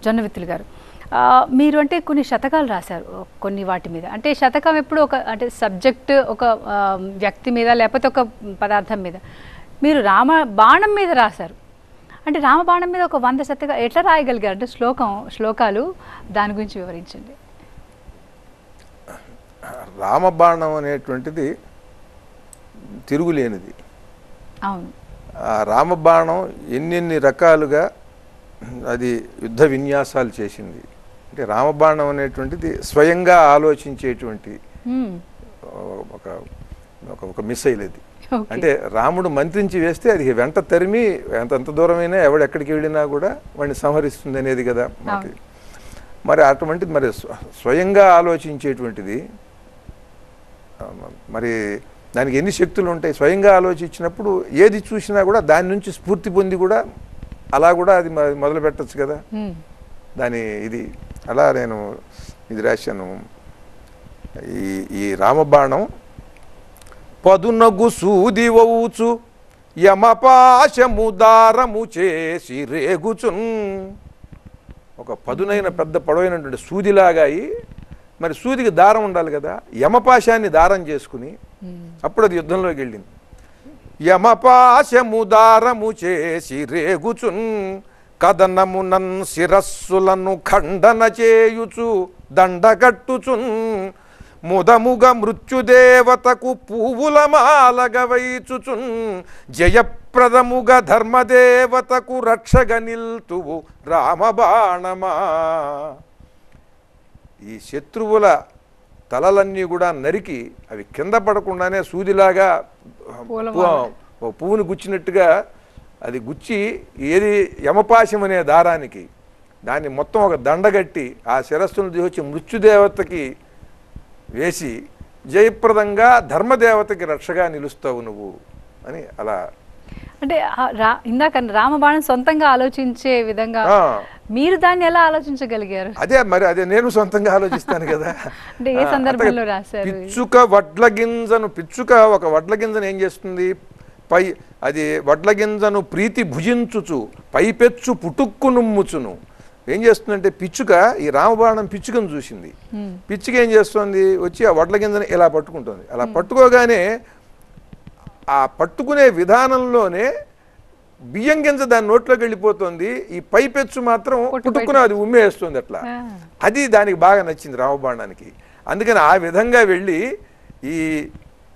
జొన్నవిత్తులు గారు, మీరు అంటే కొన్ని శతకాలు రాశారు కొన్ని వాటి మీద. అంటే శతకం ఎప్పుడు ఒక అంటే సబ్జెక్ట్ ఒక వ్యక్తి మీద లేకపోతే ఒక పదార్థం మీద. మీరు బాణం మీద రాశారు. అంటే రామబాణం మీద ఒక 100 శతకాలు ఎట్లా రాయగలిగారు? అంటే శ్లోకాలు దాని గురించి వివరించండి. రామబాణం అనేటువంటిది తిరుగులేనిది. అవును. ఆ రామబాణం ఎన్నెన్ని రకాలుగా అది యుద్ధ విన్యాసాలు చేసింది. అంటే రామబాణం అనేటువంటిది స్వయంగా ఆలోచించేటువంటి ఒక మిసైల్ అది. అంటే రాముడు మంత్రించి వేస్తే అది వెంట తరిమి ఎంత దూరమైనా ఎవడెక్కడికి వెళ్ళినా కూడా వాడిని సంహరిస్తుంది అనేది కదా మనకి. మరి అటువంటిది మరి స్వయంగా ఆలోచించేటువంటిది, మరి దానికి ఎన్ని శక్తులు ఉంటాయి? స్వయంగా ఆలోచించినప్పుడు ఏది చూసినా కూడా దాని నుంచి స్ఫూర్తి పొంది కూడా అలా కూడా అది మొదలు పెట్టచ్చు కదా దాని ఇది. అలా నేను ఇది రాశాను. ఈ రామబాణం పదునగు సూదివౌచు యమపాశము దారము చేసి రేగుచున్. ఒక పదునైన పెద్ద పొడవైనటువంటి సూదిలాగా మరి సూదికి దారం ఉండాలి కదా, యమపాశాన్ని దారం చేసుకుని అప్పుడు అది యుద్ధంలోకి వెళ్ళింది. యమపాశము దారము చేసి రేగుచున్ కదనమునన్ శిరస్సులను ఖండన చేయుచు దండగట్టుచున్ ముదముగ మృత్యుదేవతకు పువ్వుల మాలగ వైచుచున్ జయప్రదముగ ధర్మదేవతకు రక్షగ నిల్తువు రామబాణమా. ఈ శత్రువుల తలలన్నీ కూడా నరికి అవి కింద పడకుండానే సూదిలాగా పువ్వుని గుచ్చినట్టుగా అది గుచ్చి ఏది యమపాశం అనే దారానికి దాన్ని మొత్తం ఒక దండగట్టి ఆ శిరస్సును తీసుకొచ్చి మృత్యుదేవతకి వేసి జయప్రదంగా ధర్మదేవతకి రక్షగా నిలుస్తావు నువ్వు అని. అలా అంటే ఇందాక రామబాణం సొంతంగా ఆలోచించే విధంగా మీరు దాన్ని ఎలా ఆలోచించగలిగారు? అదే నేను సొంతంగా ఆలోచిస్తాను కదా. అంటే ఏ సందర్భంలో రాశారు? పిచ్చుక ఒక వడ్ల గింజను ఏం చేస్తుంది? అది వడ్ల గింజను ప్రీతి భుజించుచు పైపెచ్చు పుటుక్కు నుమ్ముచును. ఏం చేస్తుందంటే పిచ్చుక, ఈ రామబాణం పిచ్చుకను చూసింది. పిచ్చుక ఏం చేస్తుంది? వచ్చి ఆ వడ్ల గింజను ఇలా పట్టుకుంటుంది. అలా పట్టుకోగానే ఆ పట్టుకునే విధానంలోనే బియ్యం గింజ దాని నోట్లోకి వెళ్ళిపోతుంది. ఈ పైపెచ్చు మాత్రం పుట్టుకుని అది ఉమ్మేస్తుంది. అట్లా అది దానికి బాగా నచ్చింది రామబాణానికి. అందుకని ఆ విధంగా వెళ్ళి ఈ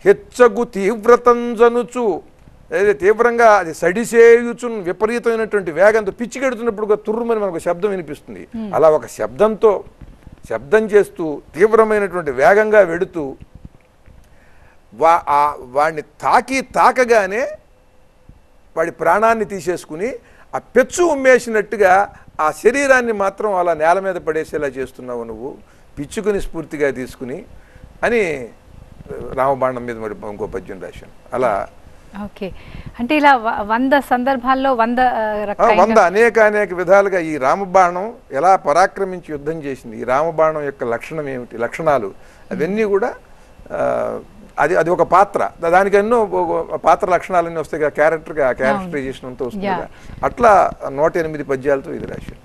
హెచ్చగు తీవ్రతంజనుచు అదే తీవ్రంగా అది సడిసేయుచున్ విపరీతమైనటువంటి వేగంతో పిచ్చికెడుతున్నప్పుడు తుర్రుమని మనకు శబ్దం వినిపిస్తుంది. అలా ఒక శబ్దం చేస్తూ తీవ్రమైనటువంటి వేగంగా వెడుతూ వాడిని తాకగానే వాడి ప్రాణాన్ని తీసేసుకుని ఆ పెచ్చు ఉమ్మేసినట్టుగా ఆ శరీరాన్ని మాత్రం అలా నేల మీద పడేసేలా చేస్తున్నావు నువ్వు పిచ్చుకుని స్ఫూర్తిగా తీసుకుని అని రామబాణం మీద మరి ఇంకో పద్యం రాశాను. అలా ఓకే. అంటే ఇలా 100 సందర్భాల్లో 100 అనేక విధాలుగా ఈ రామబాణం ఎలా పరాక్రమించి యుద్ధం చేసింది, ఈ రామబాణం యొక్క లక్షణం ఏమిటి, లక్షణాలు అవన్నీ కూడా అది ఒక పాత్ర, దానికి ఎన్నో పాత్ర లక్షణాలన్నీ వస్తాయి కదా, క్యారెక్టరైజేషన్ అంతా వస్తుంది కదా. అట్లా 108 పద్యాలతో ఇది రాశాను.